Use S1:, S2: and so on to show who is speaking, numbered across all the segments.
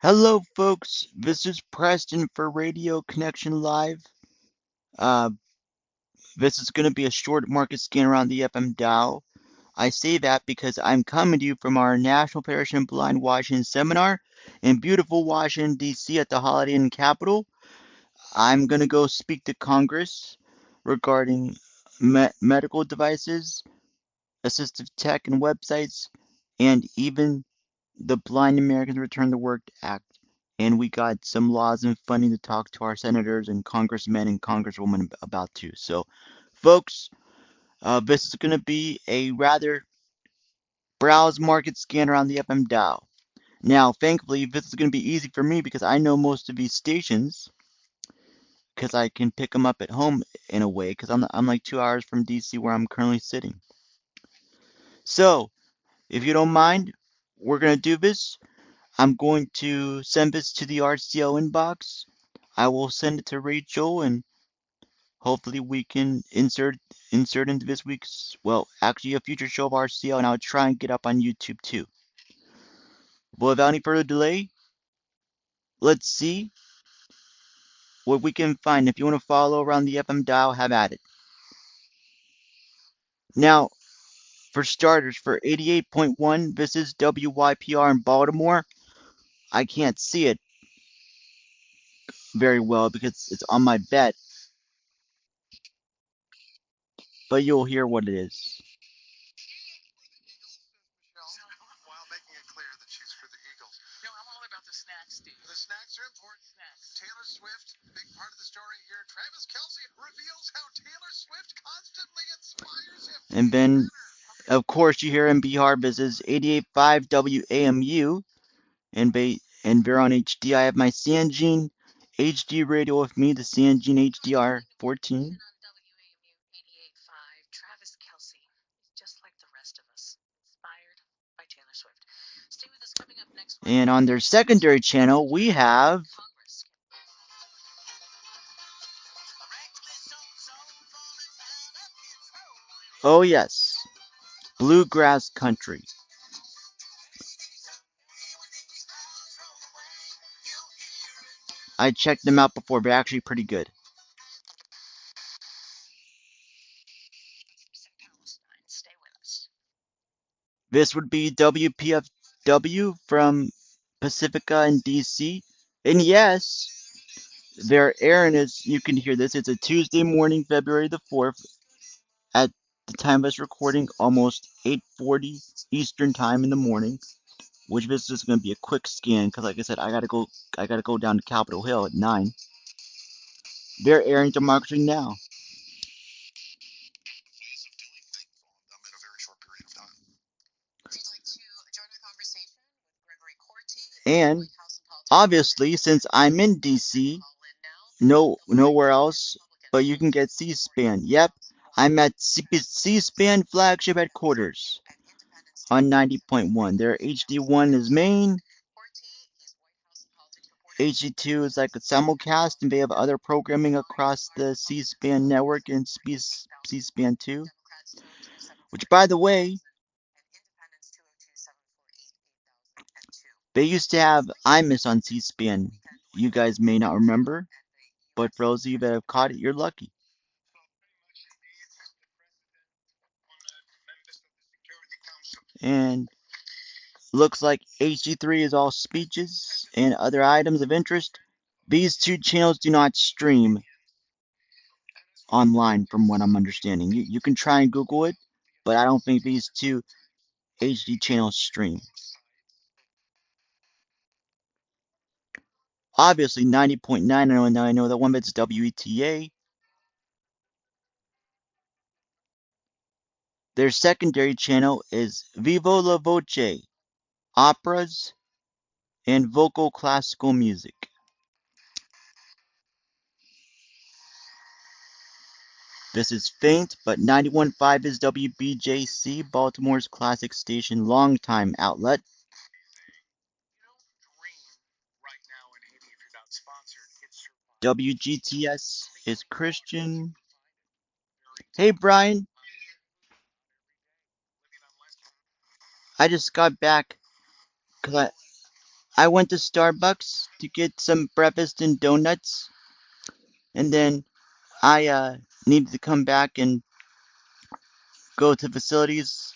S1: Hello, folks. This is Preston for Radio Connection Live. Uh, this is going to be a short market scan around the FM dial. I say that because I'm coming to you from our National Parachute and Blind Washington seminar in beautiful Washington, D.C. at the Holiday Inn Capitol. I'm going to go speak to Congress regarding medical devices, assistive tech and websites, and even the Blind Americans Return to Work Act. And we got some laws and funding to talk to our senators and congressmen and congresswomen about too. So, folks, this is going to be a rather browse market scan around the FM dial. Now, thankfully, this is going to be easy for me because I know most of these stations because I can pick them up at home in a way because I'm like 2 hours from DC where I'm currently sitting. So, if you don't mind, we're going to do this. I'm going to send this to the RCO inbox. I will send it to Rachel and hopefully we can insert into this week's, well, actually a future show of RCO, and I'll try and get up on YouTube too. Well, without any further delay, let's see what we can find. If you want to follow around the FM dial, have at it. Now, for starters, for 88.1, this is WYPR in Baltimore. I can't see it very well because it's on my bed, but you'll hear what it is. And then, of course, you hear in Bihar, this is 88.5 WAMU. And they're on HD. I have my Sanjin HD radio with me, the Sanjin HDR 14. And on their secondary channel, we have. Oh, yes, Bluegrass Country. I checked them out before, they're actually pretty good. This would be WPFW from Pacifica in DC. And yes, their airing is, you can hear this, it's a Tuesday morning, February the 4th, at the time of this recording, almost 8:40 Eastern time in the morning, which this is going to be a quick scan, because like I said, I gotta go down to Capitol Hill at 9. They're airing Democracy Now! And obviously, since I'm in DC, nowhere else, but you can get C-SPAN. Yep, I'm at C-SPAN flagship headquarters on 90.1. Their HD1 is main, HD2 is like a simulcast, and they have other programming across the C-SPAN network and C-SPAN 2, which, by the way, they used to have IMUS on C-SPAN. You guys may not remember, but for those of you that have caught it, you're lucky. And looks like HD3 is all speeches and other items of interest. These two channels do not stream online, from what I'm understanding. You can try and Google it, but I don't think these two HD channels stream. Obviously, 90.9, I know that one, but it's WETA. Their secondary channel is Vivo La Voce, operas, and vocal classical music. This is faint, but 91.5 is WBJC, Baltimore's classic station, longtime outlet. WGTS is Christian. Hey, Brian, I just got back because I went to Starbucks to get some breakfast and donuts, and then I needed to come back and go to facilities.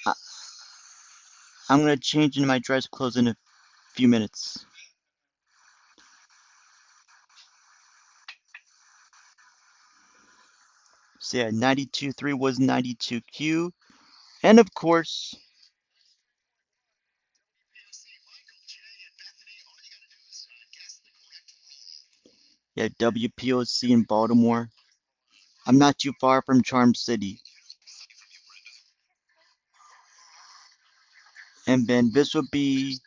S1: I- I'm gonna change into my dress clothes in a few minutes. So yeah, 92.3 was 92Q, and of course, yeah, WPOC in Baltimore. I'm not too far from Charm City. And then this would be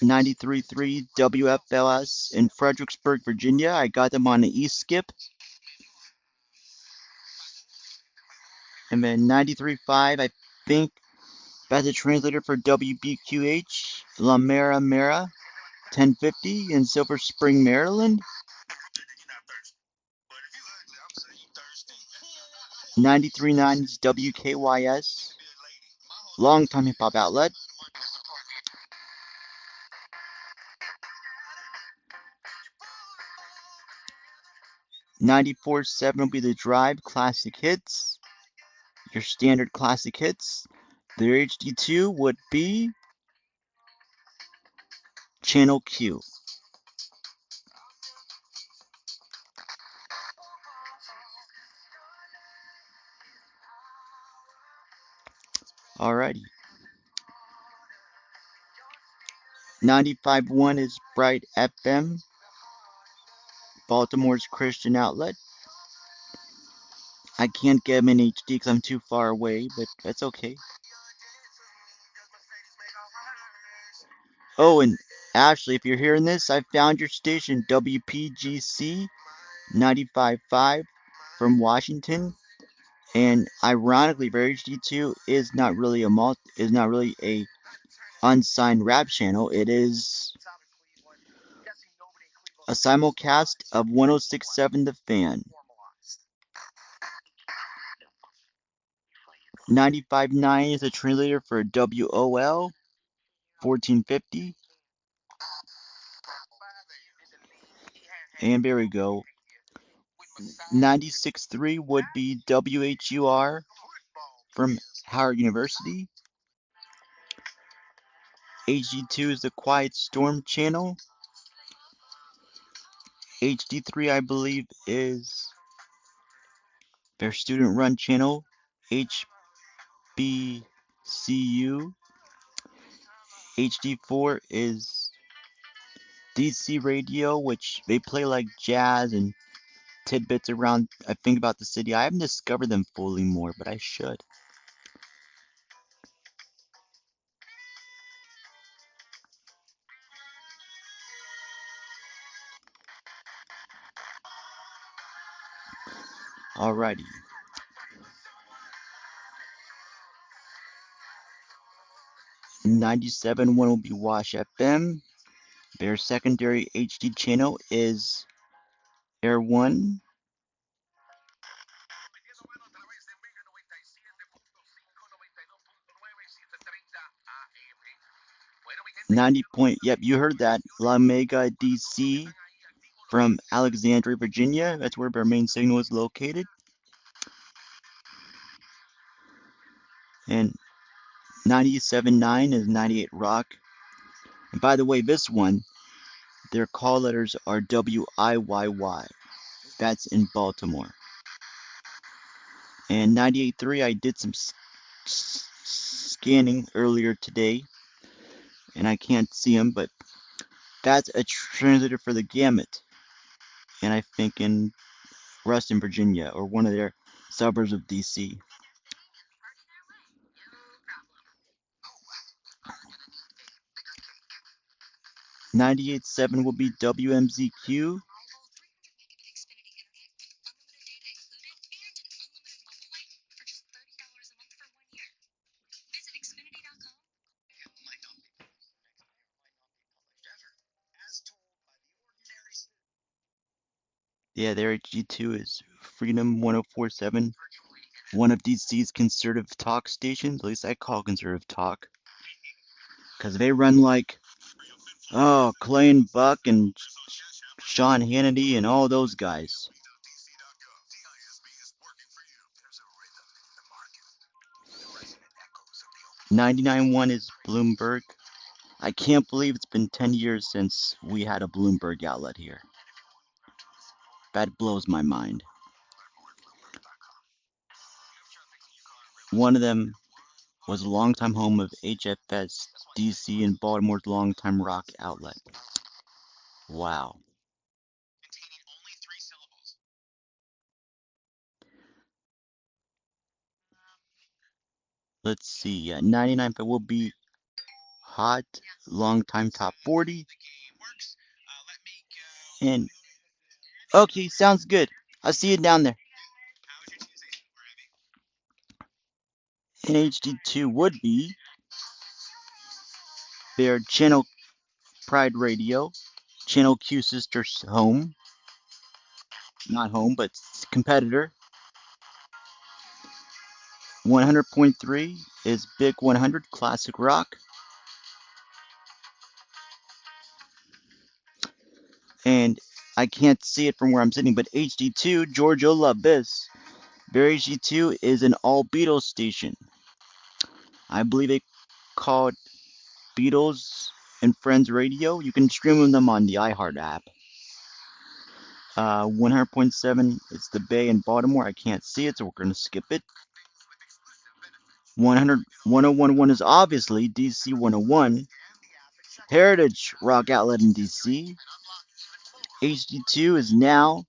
S1: 93.3 WFLS in Fredericksburg, Virginia. I got them on the East Skip. And then 93.5, I think that's a translator for WBQH, La Mera Mera, 1050 in Silver Spring, Maryland. 93.9 is WKYS, longtime hip hop outlet. 94.7 will be the Drive Classic Hits, your standard classic hits. Their HD2 would be Channel Q. Alrighty. 95.1 is Bright FM, Baltimore's Christian outlet. I can't get them in HD because I'm too far away, but that's okay. Oh, and Ashley, if you're hearing this, I found your station, WPGC 95.5 from Washington. And ironically, their HD2 is not really a unsigned rap channel. It is a simulcast of 106.7 The Fan. 95.9 is a translator for WOL 1450. And there we go. 96.3 would be WHUR from Howard University. HD2 is the Quiet Storm channel. HD3, I believe, is their student run channel, HBCU. HD4 is DC Radio, which they play like jazz and tidbits around, I think, about the city. I haven't discovered them fully more, but I should. Alrighty. 97.1 will be Wash FM. Their secondary HD channel is Air 1. 90 point, yep, you heard that. La Mega DC from Alexandria, Virginia. That's where their main signal is located. And 97.9 is 98 Rock. And by the way, this one, their call letters are WIYY. That's in Baltimore. And 98.3, I did some scanning earlier today, and I can't see them, but that's a translator for the Gamut. And I think in Reston, Virginia, or one of their suburbs of DC. 98.7 will be WMZQ. Yeah, their HG2 is Freedom 104.7, one of DC's conservative talk stations. At least I call conservative talk. Because they run like Oh, Clay and Buck and Sean Hannity and all those guys. 99.1 is Bloomberg. I can't believe it's been 10 years since we had a Bloomberg outlet here. That blows my mind. One of them was a longtime home of HFS, DC, and Baltimore's longtime rock outlet. Wow. Let's see. Yeah, 99 will be hot, longtime top 40. And okay, sounds good. I'll see you down there. And HD2 would be their Channel Pride Radio, Channel Q sister's home. Not home, but competitor. 100.3 is Big 100 Classic Rock. And I can't see it from where I'm sitting, but HD2, George, you'll love this. Their HD2 is an all Beatles station. I believe they called Beatles and Friends Radio. You can stream them on the iHeart app. 100.7 is the Bay in Baltimore. I can't see it, so we're going to skip it. 101.1 is obviously DC 101. Heritage Rock Outlet in DC. HD2 is now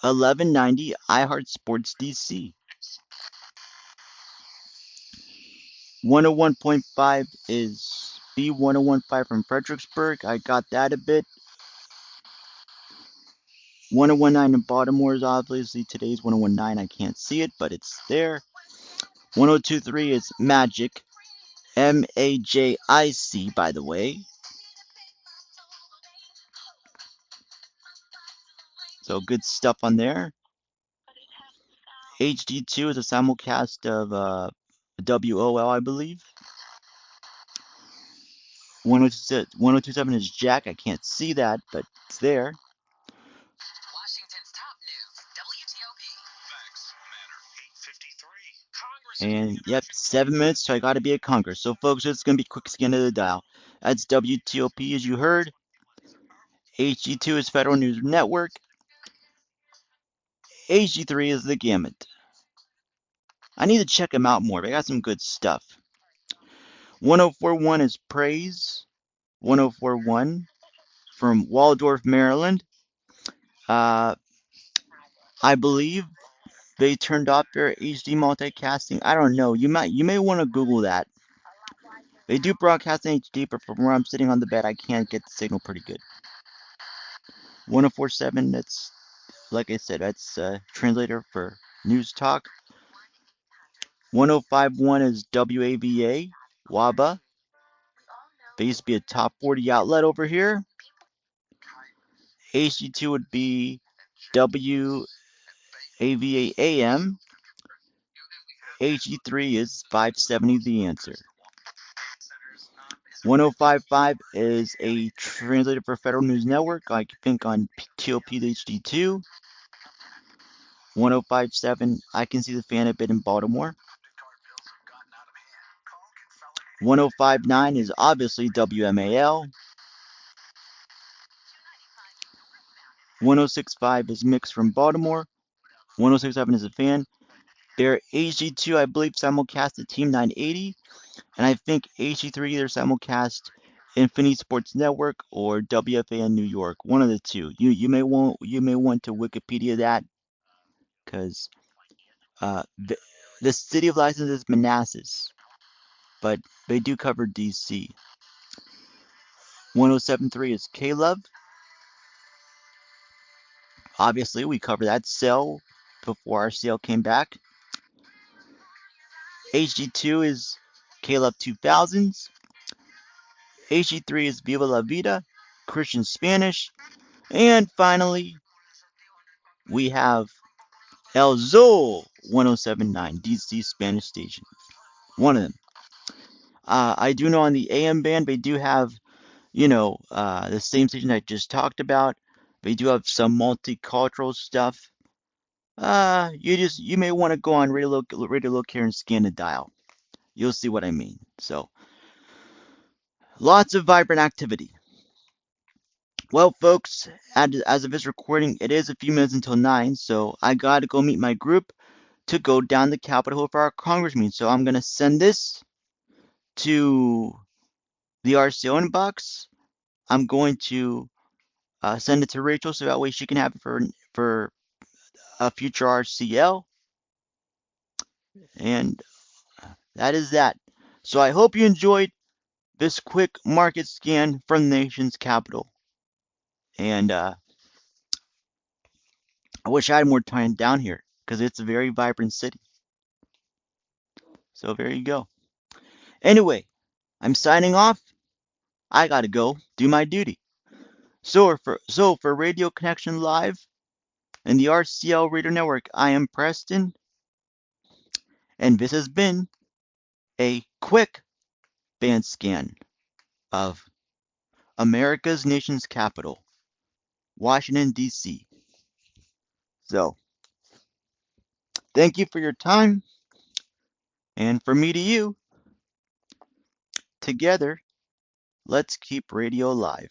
S1: 1190 iHeart Sports DC. 101.5 is B1015 from Fredericksburg. I got that a bit. 1019 in Baltimore is obviously today's 1019. I can't see it, but it's there. 1023 is Magic. MAJIC, by the way. So good stuff on there. HD2 is a simulcast of WOL, I believe. 1027 is Jack. I can't see that, but it's there. And yep, 7 minutes, so I gotta be at Congress. So folks, it's gonna be quick scan of the dial. That's WTOP as you heard. HG2 is Federal News Network. HG3 is the Gamut. I need to check them out more. They got some good stuff. 1041 is Praise. 1041 from Waldorf, Maryland. I believe they turned off their HD multicasting. I don't know. You may want to Google that. They do broadcast in HD, but from where I'm sitting on the bed, I can't get the signal pretty good. 1047, that's like I said, that's translator for News Talk. 1051 is WAVA, WABA. They used to be a top 40 outlet over here. HD2 would be WAVA AM. HD3 is 570 the answer. 1055 is a translator for Federal News Network, I think on TOP HD2. 1057, I can see the fan a bit in Baltimore. 1059 is obviously WMAL. 1065 is mixed from Baltimore. 1067 is a fan. Their HD2, I believe, simulcast Team 980. And I think HD3 either simulcast Infinity Sports Network or WFAN New York. One of the two. You may want to Wikipedia that because the city of license is Manassas, but they do cover DC. 1073 is K-Love. Obviously, we covered that sale before our sale came back. HD2 is K-Love 2000s. HD3 is Viva La Vida, Christian Spanish. And finally, we have El Zol 1079, DC Spanish station. One of them. I do know on the AM band they do have, the same station I just talked about. They do have some multicultural stuff. You may want to go on Radio Look here and scan the dial. You'll see what I mean. So, lots of vibrant activity. Well, folks, as of this recording, it is a few minutes until 9, so I gotta go meet my group to go down the Capitol Hill for our Congress meeting. So I'm gonna send this to the RCO inbox. I'm going to send it to Rachel so that way she can have it for a future RCL. And that is that. So I hope you enjoyed this quick market scan from the nation's capital. And I wish I had more time down here because it's a very vibrant city. So there you go. Anyway, I'm signing off. I gotta go do my duty. So for Radio Connection Live and the RCL Radio Network, I am Preston, and this has been a quick band scan of America's nation's capital, Washington, D.C. So, thank you for your time, and from me to you, together, let's keep radio alive.